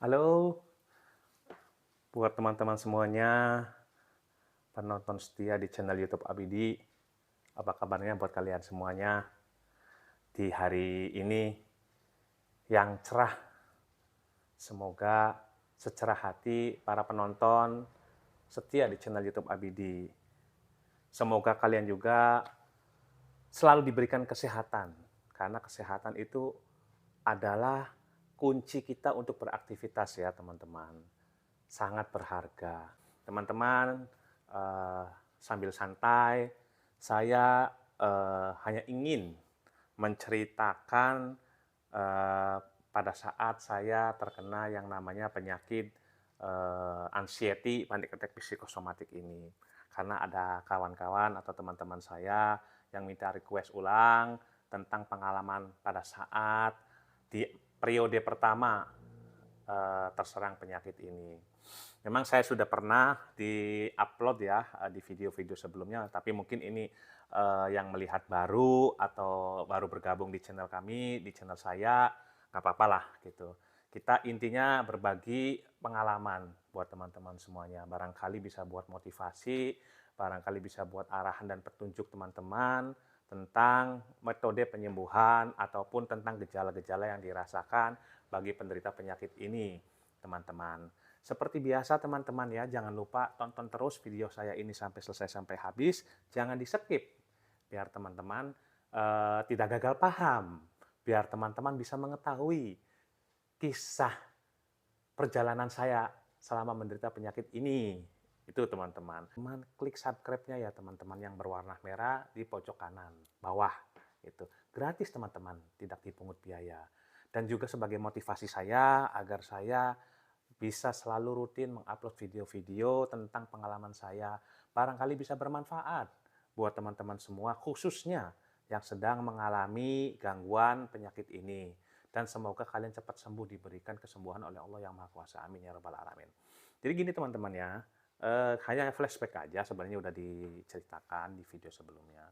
Halo, buat teman-teman semuanya, penonton setia di channel YouTube Abidi. Apa kabarnya buat kalian semuanya di hari ini yang cerah? Semoga secerah hati para penonton setia di channel YouTube Abidi. Semoga kalian juga selalu diberikan kesehatan, karena kesehatan itu adalah kunci kita untuk beraktivitas ya teman-teman. Sangat berharga. Teman-teman, eh, sambil santai, saya hanya ingin menceritakan eh, pada saat saya terkena yang namanya penyakit anxiety, panic attack psikosomatik ini. Karena ada kawan-kawan atau teman-teman saya yang minta request ulang tentang pengalaman pada saat di periode pertama terserang penyakit ini. Memang saya sudah pernah di-upload ya di video-video sebelumnya, tapi mungkin ini yang melihat baru atau baru bergabung di channel kami, di channel saya, nggak apa-apa lah gitu. Kita intinya berbagi pengalaman buat teman-teman semuanya. Barangkali bisa buat motivasi, barangkali bisa buat arahan dan petunjuk teman-teman tentang metode penyembuhan ataupun tentang gejala-gejala yang dirasakan bagi penderita penyakit ini, teman-teman. Seperti biasa teman-teman ya, jangan lupa tonton terus video saya ini sampai selesai sampai habis, jangan di-skip biar teman-teman tidak gagal paham, biar teman-teman bisa mengetahui kisah perjalanan saya selama menderita penyakit ini. Itu teman-teman. Klik subscribe-nya ya teman-teman yang berwarna merah di pojok kanan bawah. Itu gratis teman-teman, tidak dipungut biaya. Dan juga sebagai motivasi saya agar saya bisa selalu rutin mengupload video-video tentang pengalaman saya. Barangkali bisa bermanfaat buat teman-teman semua, khususnya yang sedang mengalami gangguan penyakit ini. Dan semoga kalian cepat sembuh, diberikan kesembuhan oleh Allah yang Maha Kuasa. Amin ya Rabbal Alamin. Jadi gini teman-teman ya, hanya flashback aja sebenarnya udah diceritakan di video sebelumnya.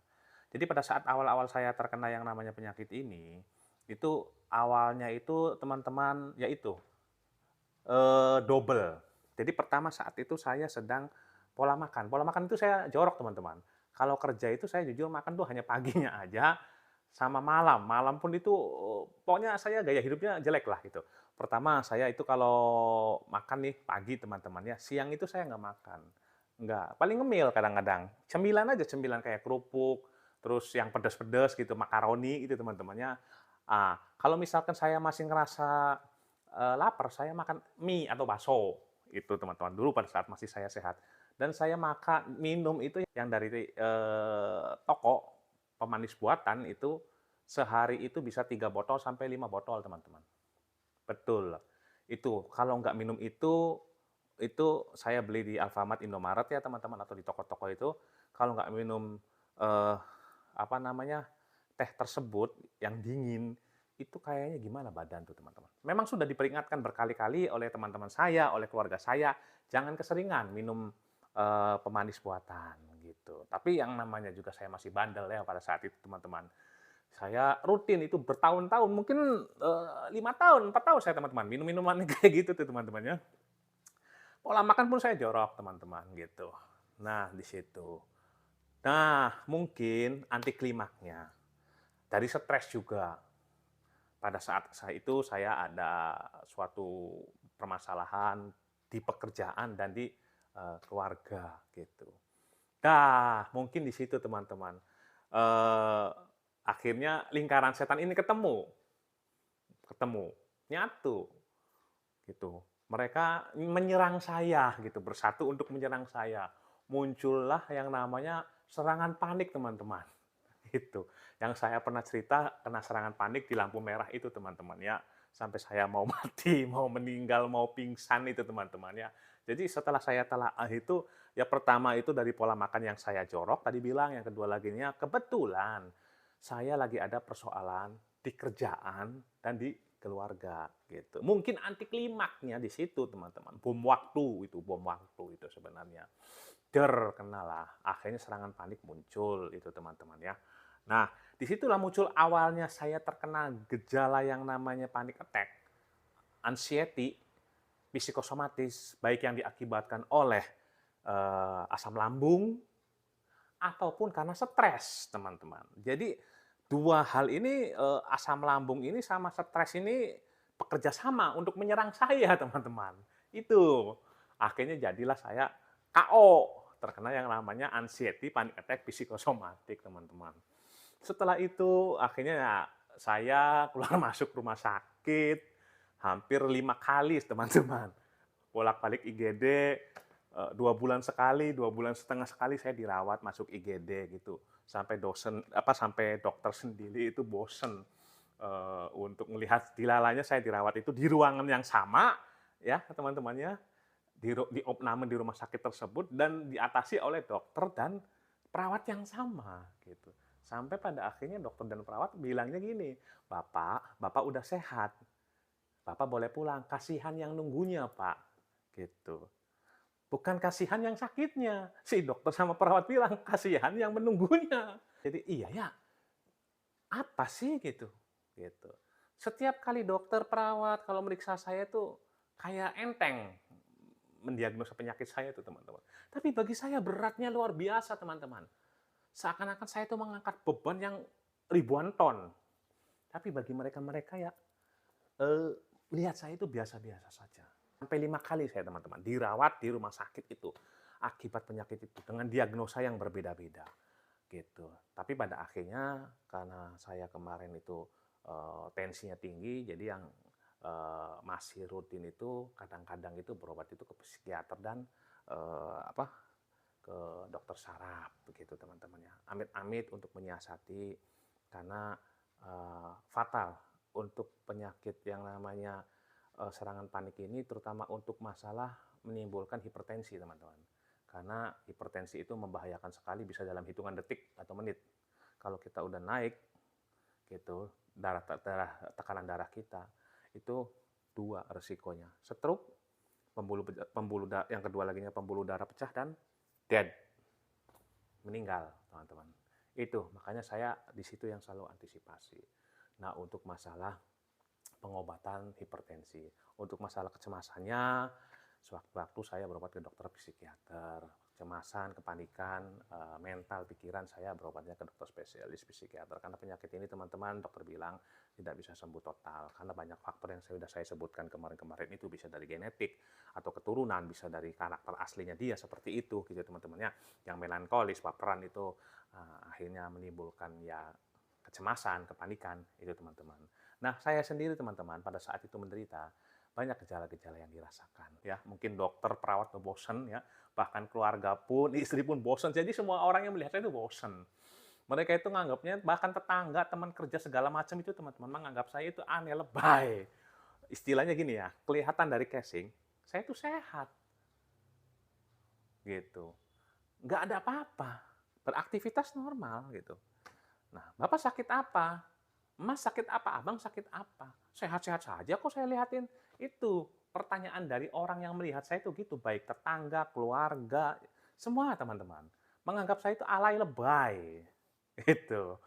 Jadi pada saat awal-awal saya terkena yang namanya penyakit ini, itu awalnya itu teman-teman yaitu double. Jadi pertama saat itu saya sedang pola makan. Pola makan itu saya jorok teman-teman. Kalau kerja itu saya jujur makan tuh hanya paginya aja sama malam. Malam pun itu pokoknya saya gaya hidupnya jelek lah gitu. Pertama saya itu kalau makan nih pagi teman-teman ya, siang itu saya nggak makan. Nggak, paling ngemil kadang-kadang. Cemilan aja, cemilan kayak kerupuk, terus yang pedas-pedas gitu, makaroni gitu teman-temannya. Ah, kalau misalkan saya masih ngerasa lapar, saya makan mie atau bakso. Itu teman-teman, dulu pada saat masih saya sehat. Dan saya makan minum itu yang dari toko pemanis buatan itu sehari itu bisa 3 botol sampai 5 botol, teman-teman. Betul. Itu kalau nggak minum itu saya beli di Alfamart, Indomaret ya teman-teman atau di toko-toko itu, kalau nggak minum eh, apa namanya teh tersebut yang dingin, itu kayaknya gimana badan tuh teman-teman. Memang sudah diperingatkan berkali-kali oleh teman-teman saya, oleh keluarga saya, jangan keseringan minum pemanis buatan gitu. Tapi yang namanya juga saya masih bandel ya pada saat itu teman-teman. Saya rutin itu bertahun-tahun, mungkin 5 tahun, 4 tahun saya teman-teman minum minuman kayak gitu tuh teman-teman ya. Pola makan pun saya jorok teman-teman gitu. Nah di situ. Nah mungkin anti klimaknya dari stres juga. Pada saat saya itu saya ada suatu permasalahan di pekerjaan dan di keluarga gitu. Nah, mungkin di situ teman-teman. Eh, akhirnya lingkaran setan ini ketemu, nyatu gitu. Mereka menyerang saya gitu, bersatu untuk menyerang saya. Muncullah yang namanya serangan panik teman-teman. Itu. Yang saya pernah cerita kena serangan panik di lampu merah itu teman-teman ya. Sampai saya mau mati, mau meninggal, mau pingsan itu teman-teman ya. Jadi setelah saya telaah itu, ya pertama itu dari pola makan yang saya jorok tadi bilang, yang kedua laginya kebetulan saya lagi ada persoalan di kerjaan dan di keluarga gitu. Mungkin anti klimaknya di situ teman-teman. Bom waktu itu sebenarnya. Kenalah. Akhirnya serangan panik muncul itu teman-teman ya. Nah, disitulah muncul awalnya saya terkena gejala yang namanya panic attack, anxiety. psikosomatis, baik yang diakibatkan oleh asam lambung ataupun karena stres, teman-teman. Jadi dua hal ini, asam lambung ini sama stres ini bekerja sama untuk menyerang saya, teman-teman. Itu. Akhirnya jadilah saya KO, terkena yang namanya anxiety panic attack psikosomatik, teman-teman. Setelah itu akhirnya ya saya keluar masuk rumah sakit hampir 5 kali, teman-teman. Bolak-balik IGD, 2 bulan sekali, 2 bulan setengah sekali saya dirawat masuk IGD gitu. Sampai dokter sendiri itu bosen untuk melihat dilalanya saya dirawat itu di ruangan yang sama ya teman-temannya, di opname di rumah sakit tersebut dan diatasi oleh dokter dan perawat yang sama gitu. Sampai pada akhirnya dokter dan perawat bilangnya gini, Bapak udah sehat. Bapak boleh pulang, kasihan yang nunggunya, Pak. Gitu. Bukan kasihan yang sakitnya. Si dokter sama perawat bilang, kasihan yang menunggunya. Jadi iya ya, apa sih gitu? Gitu. Setiap kali dokter, perawat, kalau meriksa saya tuh kayak enteng mendiagnosa penyakit saya itu, teman-teman. Tapi bagi saya beratnya luar biasa, teman-teman. Seakan-akan saya itu mengangkat beban yang ribuan ton. Tapi bagi mereka-mereka ya, lihat saya itu biasa-biasa saja. Sampai 5 kali saya, teman-teman, dirawat di rumah sakit itu akibat penyakit itu dengan diagnosa yang berbeda-beda gitu. Tapi pada akhirnya karena saya kemarin itu tensinya tinggi, jadi yang masih rutin itu kadang-kadang itu berobat itu ke psikiater dan apa ke dokter saraf begitu, teman-teman ya. Amit-amit untuk menyiasati karena fatal untuk penyakit yang namanya serangan panik ini, terutama untuk masalah menimbulkan hipertensi, teman-teman. Karena hipertensi itu membahayakan sekali, bisa dalam hitungan detik atau menit. Kalau kita udah naik, gitu, tekanan darah kita, itu dua resikonya. Stroke, yang kedua lagi pembuluh darah pecah, dan dead, meninggal, teman-teman. Itu, makanya saya di situ yang selalu antisipasi. Nah, untuk masalah pengobatan hipertensi. Untuk masalah kecemasannya, sewaktu-waktu saya berobat ke dokter psikiater. Kecemasan, kepanikan, mental, pikiran, saya berobatnya ke dokter spesialis psikiater. Karena penyakit ini, teman-teman, dokter bilang tidak bisa sembuh total. Karena banyak faktor yang sudah saya sebutkan kemarin-kemarin itu, bisa dari genetik atau keturunan, bisa dari karakter aslinya dia seperti itu, gitu teman-teman ya. Yang melankolis, baperan itu akhirnya menimbulkan ya kecemasan, kepanikan, itu teman-teman. Nah, saya sendiri, teman-teman, pada saat itu menderita, banyak gejala-gejala yang dirasakan. Ya, mungkin dokter, perawat tuh bosen, ya, bahkan keluarga pun, istri pun bosen. Jadi semua orang yang melihat saya itu bosen. Mereka itu nganggapnya, bahkan tetangga, teman kerja, segala macam itu, teman-teman, menganggap saya itu aneh, lebay. Istilahnya gini ya, kelihatan dari casing, saya itu sehat. Gitu. Nggak ada apa-apa. Beraktivitas normal, gitu. Nah, Bapak sakit apa? Mas sakit apa? Abang sakit apa? Sehat-sehat saja kok saya lihatin. Itu pertanyaan dari orang yang melihat saya itu gitu, baik tetangga, keluarga, semua teman-teman. Menganggap saya itu alay lebay. Itu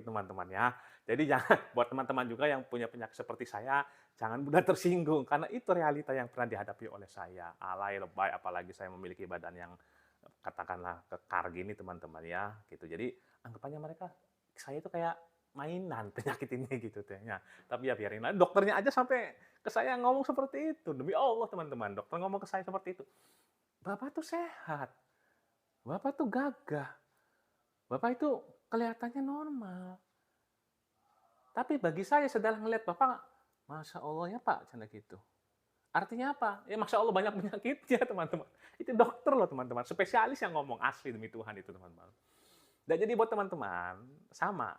teman-teman ya. Jadi jangan buat teman-teman juga yang punya penyakit seperti saya, jangan mudah tersinggung karena itu realita yang pernah dihadapi oleh saya. Alay lebay, apalagi saya memiliki badan yang katakanlah kekar gini, teman-teman ya, gitu. Jadi anggapannya mereka saya itu kayak mainan penyakit ini gitu tehnya. Tapi ya biarin aja. Dokternya aja sampai ke saya ngomong seperti itu. Demi Allah, teman-teman, dokter ngomong ke saya seperti itu. Bapak tuh sehat. Bapak tuh gagah. Bapak itu kelihatannya normal. Tapi bagi saya setelah ngelihat Bapak, Masya Allah ya Pak, canda gitu. Artinya apa? Ya Masya Allah banyak penyakitnya, teman-teman. Itu dokter loh, teman-teman. Spesialis yang ngomong, asli demi Tuhan itu, teman-teman. Dan jadi buat teman-teman, sama.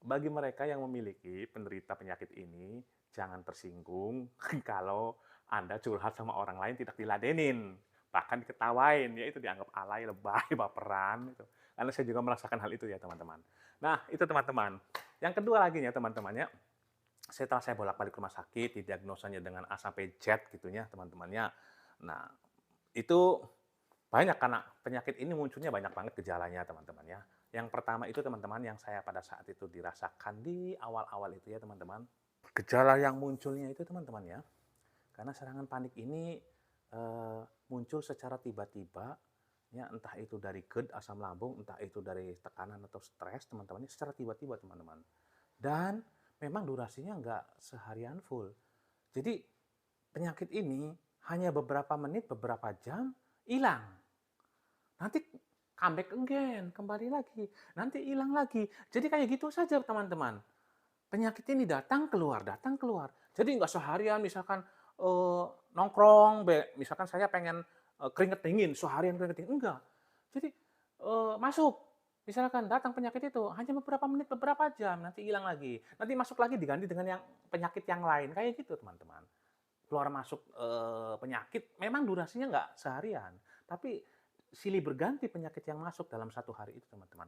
Bagi mereka yang memiliki penderita penyakit ini, jangan tersinggung kalau Anda curhat sama orang lain tidak diladenin. Bahkan diketawain, ya itu dianggap alay, lebay, baperan. Gitu. Karena saya juga merasakan hal itu ya teman-teman. Nah, itu teman-teman. Yang kedua lagi ya teman-temannya, setelah saya bolak-balik rumah sakit, didiagnosanya dengan A sampai Z gitu ya teman-temannya. Nah, itu banyak karena penyakit ini munculnya banyak banget gejalanya teman-teman ya. Yang pertama itu teman-teman yang saya pada saat itu dirasakan di awal-awal itu ya teman-teman. Gejala yang munculnya itu teman-teman ya, Karena serangan panik ini muncul secara tiba-tiba, ya entah itu dari GERD, asam lambung, entah itu dari tekanan atau stres, teman-teman, secara tiba-tiba, teman-teman. Dan memang durasinya nggak seharian full. Jadi penyakit ini hanya beberapa menit, beberapa jam, hilang. Nanti comeback again, kembali lagi. Nanti hilang lagi. Jadi kayak gitu saja, teman-teman. Penyakit ini datang, keluar, datang, keluar. Jadi nggak seharian, misalkan nongkrong, misalkan saya pengen keringet dingin, seharian keringet dingin. Enggak. Jadi masuk, misalkan datang penyakit itu, hanya beberapa menit, beberapa jam, nanti hilang lagi. Nanti masuk lagi diganti dengan yang penyakit yang lain. Kayak gitu, teman-teman. Keluar masuk penyakit, memang durasinya nggak seharian. Tapi silih berganti penyakit yang masuk dalam satu hari itu, teman-teman.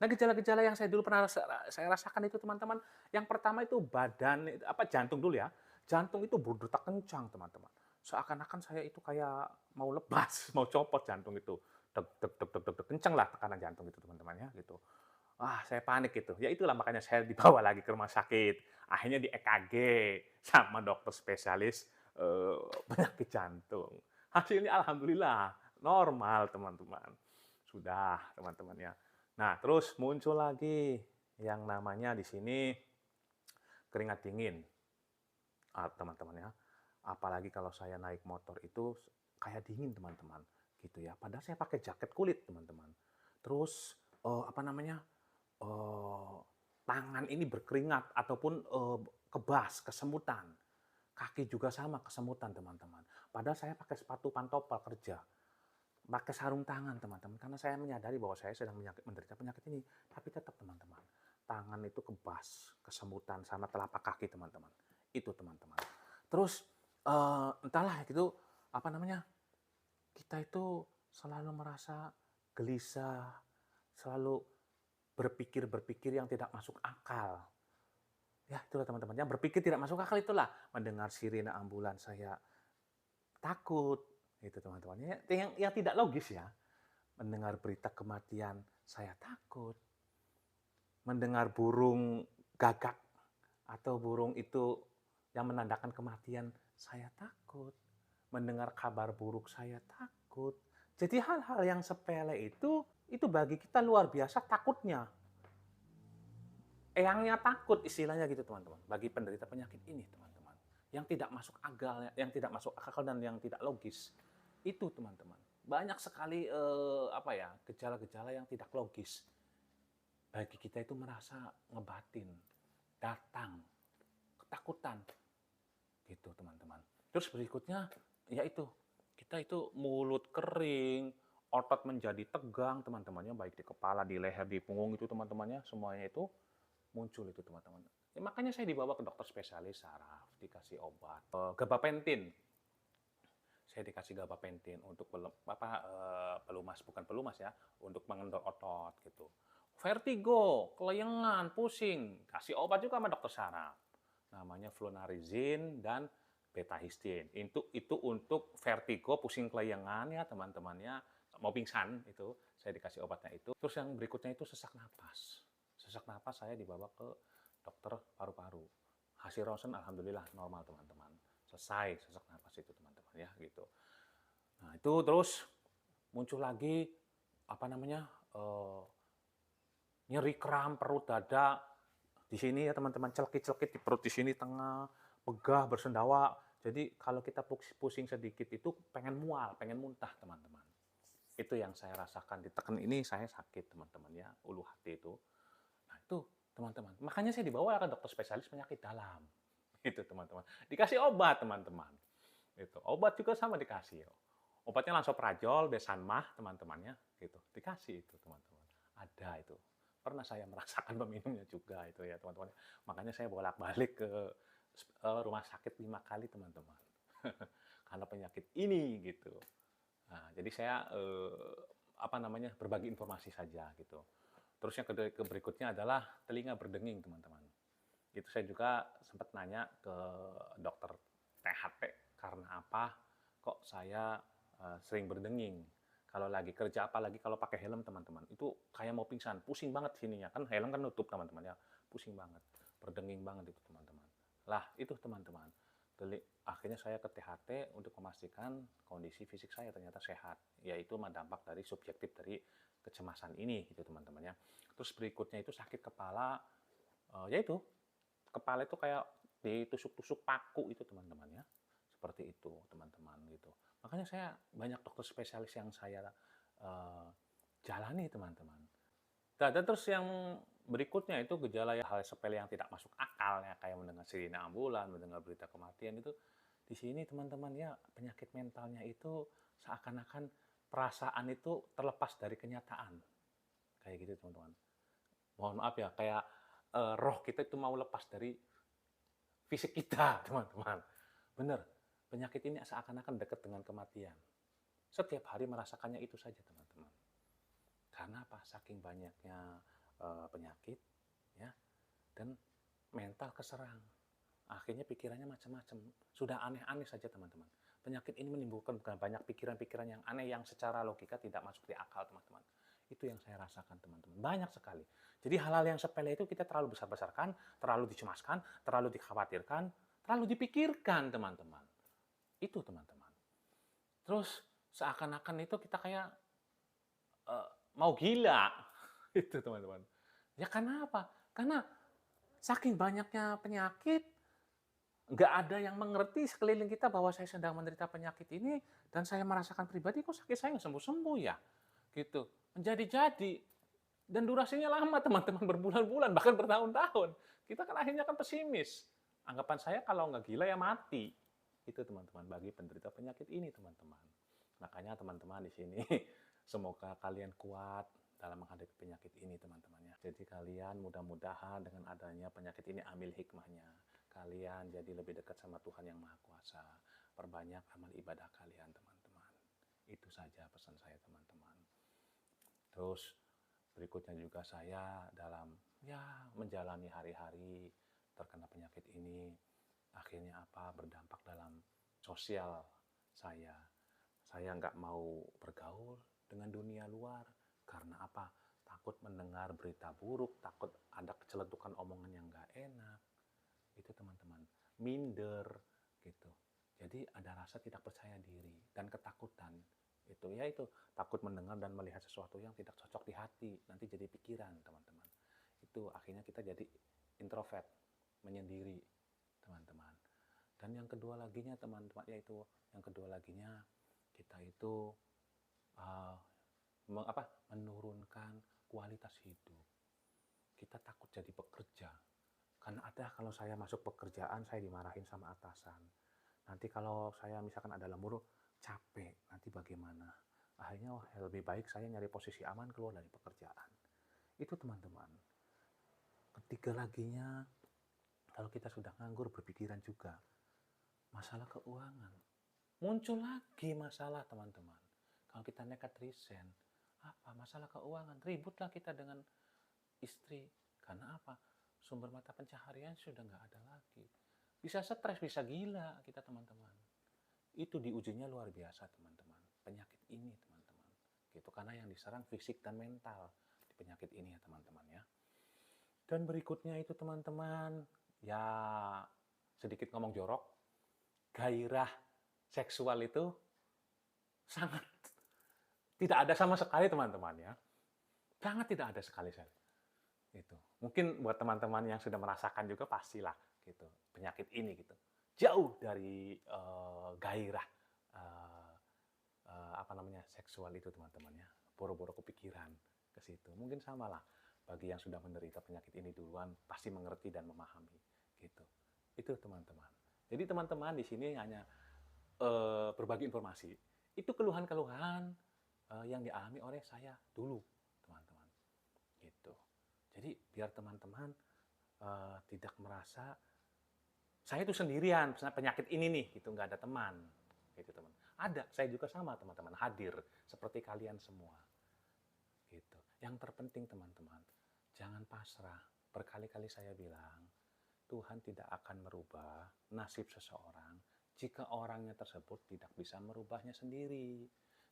Nah, gejala-gejala yang saya dulu pernah saya rasakan itu, teman-teman, yang pertama itu badan, jantung dulu ya. Jantung itu berdetak kencang, teman-teman. Seakan-akan saya itu kayak mau lepas, mau copot jantung itu. Deg, deg, deg, deg, deg, kencang lah tekanan jantung itu, teman-teman ya, gitu. Saya panik gitu. Ya itulah makanya saya dibawa lagi ke rumah sakit. Akhirnya di EKG sama dokter spesialis penyakit jantung. Hasilnya alhamdulillah normal, teman-teman. Sudah, teman-teman ya. Nah, terus muncul lagi yang namanya di sini keringat dingin, teman-teman ya. Apalagi kalau saya naik motor itu kayak dingin, teman-teman, gitu ya. Padahal saya pakai jaket kulit, teman-teman. Terus eh, tangan ini berkeringat ataupun kebas, kesemutan. Kaki juga sama, kesemutan, teman-teman. Padahal saya pakai sepatu pantopel kerja, pakai sarung tangan, teman-teman, karena saya menyadari bahwa saya sedang menderita penyakit ini. Tapi tetap, teman-teman, tangan itu kebas, kesemutan, sama telapak kaki, teman-teman. Itu, teman-teman. Terus entahlah gitu, kita itu selalu merasa gelisah, selalu berpikir yang tidak masuk akal. Ya, itulah, teman-teman. Yang berpikir tidak masuk akal itulah mendengar sirine ambulans saya takut, itu, teman-teman. Yang tidak logis ya. Mendengar berita kematian saya takut. Mendengar burung gagak atau burung itu yang menandakan kematian saya takut. Mendengar kabar buruk saya takut. Jadi hal-hal yang sepele itu bagi kita luar biasa takutnya. Eyangnya takut, istilahnya gitu, teman-teman. Bagi penderita penyakit ini, teman-teman. Yang tidak masuk akal, yang tidak masuk akal dan yang tidak logis. Itu, teman-teman. Banyak sekali gejala-gejala yang tidak logis. Bagi kita itu merasa ngebatin, datang, ketakutan. Gitu, teman-teman. Terus berikutnya, yaitu kita itu mulut kering, otot menjadi tegang, teman-temannya, baik di kepala, di leher, di punggung itu, teman-temannya, semuanya itu muncul itu, teman-teman. Ya, makanya saya dibawa ke dokter spesialis saraf, dikasih obat gabapentin. Saya dikasih gabapentin untuk pelumas, bukan pelumas ya, untuk mengendor otot gitu. Vertigo, kelayangan, pusing, kasih obat juga sama dokter saraf. Namanya flunarizin dan betahistin. Itu untuk vertigo, pusing kelayangan ya, teman-temannya, mau pingsan itu, saya dikasih obatnya itu. Terus yang berikutnya itu sesak napas. Sesak napas saya dibawa ke dokter paru-paru. Hasil ronsen alhamdulillah normal, teman-teman. Selesai sesak napas itu, teman-teman ya, gitu. Nah, itu terus muncul lagi nyeri kram perut dada di sini ya, teman-teman, celkit-celkit di perut di sini tengah, pegah, bersendawa. Jadi kalau kita pusing sedikit itu pengen mual, pengen muntah, teman-teman. Itu yang saya rasakan, ditekan ini saya sakit, teman-teman ya, ulu hati itu. Nah, itu, teman-teman. Makanya saya dibawa ke dokter spesialis penyakit dalam. Itu, teman-teman. Dikasih obat, teman-teman. Itu. Obat juga sama dikasih. Obatnya Lansoprazol, Besanmah, teman-temannya, gitu. Dikasih itu, teman-teman. Ada itu. Pernah saya merasakan peminumnya juga itu ya, teman-teman. Makanya saya bolak-balik ke rumah sakit 5 kali, teman-teman. Karena penyakit ini gitu. Nah, jadi saya berbagi informasi saja gitu. Terus yang berikutnya adalah telinga berdenging, teman-teman. Itu saya juga sempat nanya ke dokter THT, karena apa kok saya sering berdenging. Kalau lagi kerja, apalagi kalau pakai helm, teman-teman, itu kayak mau pingsan, pusing banget sininya. Kan helm kan nutup, teman-teman ya, pusing banget, berdenging banget itu, teman-teman. Lah, itu, teman-teman. Akhirnya saya ke THT untuk memastikan kondisi fisik saya ternyata sehat, yaitu dampak dari subjektif dari kecemasan ini gitu teman-teman ya. Terus berikutnya itu sakit kepala, yaitu kepala itu kayak ditusuk-tusuk paku itu teman-teman ya. Seperti itu teman-teman gitu. Makanya saya banyak dokter spesialis yang saya jalani teman-teman. Dan terus yang berikutnya itu gejala hal sepele yang tidak masuk akal ya, kayak mendengar sirine ambulan, mendengar berita kematian itu. Di sini teman-teman ya, penyakit mentalnya itu seakan-akan perasaan itu terlepas dari kenyataan. Kayak gitu teman-teman. Mohon maaf ya, kayak roh kita itu mau lepas dari fisik kita teman-teman. Bener, penyakit ini seakan-akan dekat dengan kematian. Setiap hari merasakannya itu saja teman-teman. Karena apa? Saking banyaknya penyakit, ya, dan mental keserang. Akhirnya pikirannya macam-macam. Sudah aneh-aneh saja teman-teman. Penyakit ini menimbulkan banyak pikiran-pikiran yang aneh yang secara logika tidak masuk di akal teman-teman. Itu yang saya rasakan teman-teman. Banyak sekali. Jadi hal-hal yang sepele itu kita terlalu besar-besarkan, terlalu dicemaskan, terlalu dikhawatirkan, terlalu dipikirkan teman-teman. Itu teman-teman. Terus seakan-akan itu kita kayak mau gila. Itu teman-teman. Ya karena apa? Karena saking banyaknya penyakit, nggak ada yang mengerti sekeliling kita bahwa saya sedang menderita penyakit ini, dan saya merasakan pribadi kok sakit saya nggak sembuh-sembuh ya. Gitu. Menjadi-jadi. Dan durasinya lama teman-teman, berbulan-bulan, bahkan bertahun-tahun. Kita kan akhirnya kan pesimis. Anggapan saya kalau nggak gila ya mati. Itu teman-teman, bagi penderita penyakit ini teman-teman. Makanya teman-teman di sini, semoga kalian kuat dalam menghadapi penyakit ini teman-teman ya. Jadi kalian mudah-mudahan dengan adanya penyakit ini ambil hikmahnya. Kalian jadi lebih dekat sama Tuhan yang Maha Kuasa. Perbanyak amal ibadah kalian teman-teman. Itu saja pesan saya teman-teman. Terus berikutnya juga saya dalam menjalani hari-hari terkena penyakit ini, akhirnya berdampak dalam sosial saya. Saya nggak mau bergaul dengan dunia luar karena takut mendengar berita buruk, takut ada keceletukan omongan yang nggak enak. Itu teman-teman, minder gitu. Jadi ada rasa tidak percaya diri dan ketakutan. Itu takut mendengar dan melihat sesuatu yang tidak cocok di hati, nanti jadi pikiran teman-teman. Itu akhirnya kita jadi introvert, menyendiri teman-teman. Dan yang kedua laginya teman-teman, kita itu uh, menurunkan kualitas hidup. Kita takut jadi pekerja. Karena kalau saya masuk pekerjaan saya dimarahin sama atasan. Nanti kalau saya misalkan ada lembur capek, nanti bagaimana? Akhirnya lebih baik saya nyari posisi aman keluar dari pekerjaan. Itu teman-teman. Ketiga laginya, kalau kita sudah nganggur berpikiran juga masalah keuangan. Muncul lagi masalah teman-teman. Kalau kita nekat resign, masalah keuangan, ributlah kita dengan istri. Karena sumber mata pencaharian sudah nggak ada lagi. Bisa stres, bisa gila kita teman-teman. Itu diujinya luar biasa teman-teman. Penyakit ini teman-teman. Gitu, karena yang diserang fisik dan mental di penyakit ini ya teman-teman ya. Dan berikutnya itu teman-teman, ya sedikit ngomong jorok, gairah seksual itu sangat tidak ada sama sekali teman-teman ya. Sangat tidak ada sekali. Itu. Mungkin buat teman-teman yang sudah merasakan juga pastilah gitu, penyakit ini gitu. Jauh dari gairah seksual itu teman-teman ya. Boro-boro kepikiran ke situ. Mungkin samalah bagi yang sudah menderita penyakit ini duluan pasti mengerti dan memahami gitu. Itu teman-teman. Jadi teman-teman di sini hanya berbagi informasi. Itu keluhan-keluhan yang dialami oleh saya dulu, teman-teman. Gitu. Jadi biar teman-teman tidak merasa saya itu sendirian penyakit ini nih, gitu, nggak ada teman, gitu teman. Ada, saya juga sama teman-teman, hadir seperti kalian semua, gitu. Yang terpenting teman-teman, jangan pasrah. Berkali-kali saya bilang, Tuhan tidak akan merubah nasib seseorang jika orangnya tersebut tidak bisa merubahnya sendiri.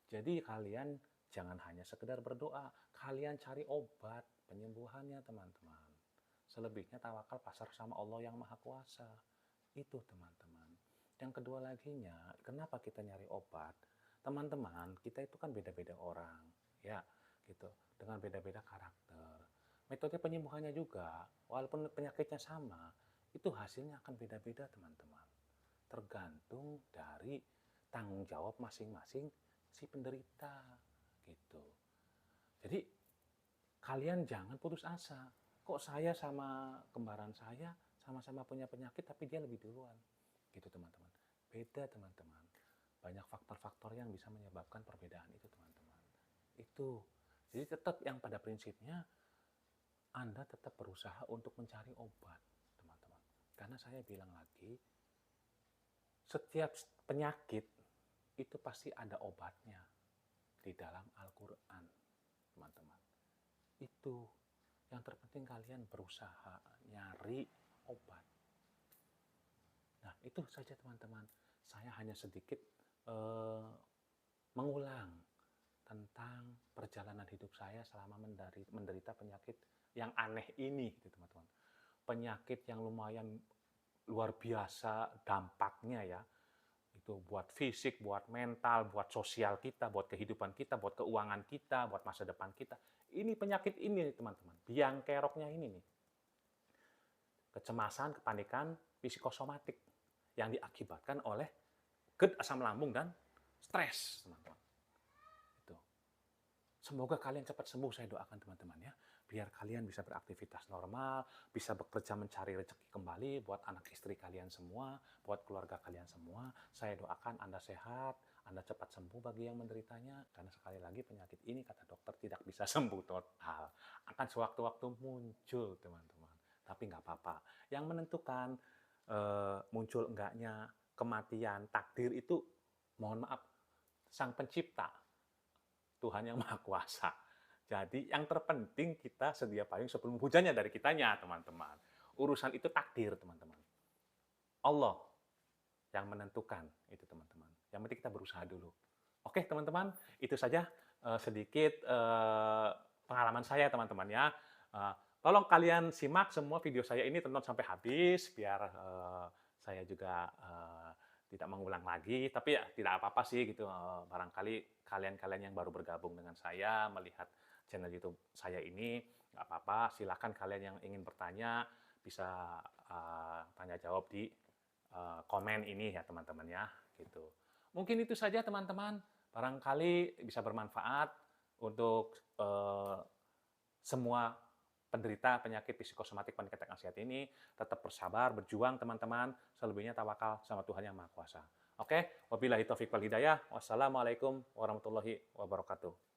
Jadi kalian jangan hanya sekedar berdoa, kalian cari obat penyembuhannya teman-teman. Selebihnya tawakal pasrah sama Allah yang Maha Kuasa. Itu teman-teman. Yang kedua laginya, kenapa kita nyari obat? Teman-teman, kita itu kan beda-beda orang, ya, gitu, dengan beda-beda karakter. Metode penyembuhannya juga, walaupun penyakitnya sama, itu hasilnya akan beda-beda, teman-teman. Tergantung dari tanggung jawab masing-masing si penderita, gitu. Jadi, kalian jangan putus asa. Kok saya sama kembaran saya sama-sama punya penyakit tapi dia lebih duluan. Gitu teman-teman. Beda teman-teman. Banyak faktor-faktor yang bisa menyebabkan perbedaan itu teman-teman. Itu. Jadi tetap yang pada prinsipnya Anda tetap berusaha untuk mencari obat teman-teman. Karena saya bilang lagi, setiap penyakit itu pasti ada obatnya di dalam Al-Quran teman-teman. Itu yang terpenting kalian berusaha nyari obat. Nah, itu saja teman-teman. Saya hanya sedikit mengulang tentang perjalanan hidup saya selama menderita penyakit yang aneh ini, gitu teman-teman. Penyakit yang lumayan luar biasa dampaknya ya. Itu buat fisik, buat mental, buat sosial kita, buat kehidupan kita, buat keuangan kita, buat masa depan kita. Ini penyakit ini teman-teman, biang keroknya ini nih. Kecemasan, kepanikan, psikosomatik yang diakibatkan oleh GERD, asam lambung, dan stres, teman-teman. Itu. Semoga kalian cepat sembuh, saya doakan teman-teman ya. Biar kalian bisa beraktivitas normal, bisa bekerja mencari rezeki kembali buat anak istri kalian semua, buat keluarga kalian semua. Saya doakan Anda sehat, Anda cepat sembuh bagi yang menderitanya, karena sekali lagi penyakit ini kata dokter tidak bisa sembuh total. Akan sewaktu-waktu muncul teman-teman. Tapi nggak apa-apa. Yang menentukan muncul enggaknya kematian, takdir itu, mohon maaf, Sang Pencipta, Tuhan yang Maha Kuasa. Jadi yang terpenting kita sedia payung sebelum hujannya dari kitanya, teman-teman. Urusan itu takdir, teman-teman. Allah yang menentukan itu, teman-teman. Yang penting kita berusaha dulu. Oke, teman-teman, itu saja sedikit pengalaman saya, teman-teman ya. Tolong kalian simak semua video saya ini, tonton sampai habis, biar saya juga tidak mengulang lagi. Tapi ya tidak apa-apa sih gitu. Barangkali kalian-kalian yang baru bergabung dengan saya, melihat channel YouTube saya ini, nggak apa-apa. Silakan kalian yang ingin bertanya, bisa tanya jawab di komen ini ya teman-teman ya. Gitu. Mungkin itu saja teman-teman. Barangkali bisa bermanfaat untuk semua penderita penyakit psikosomatik panik attack anxiety ini. Tetap bersabar, berjuang teman-teman. Selebihnya tawakal sama Tuhan Yang Maha Kuasa. Oke, wabillahi taufiq wal hidayah. Wassalamualaikum warahmatullahi wabarakatuh.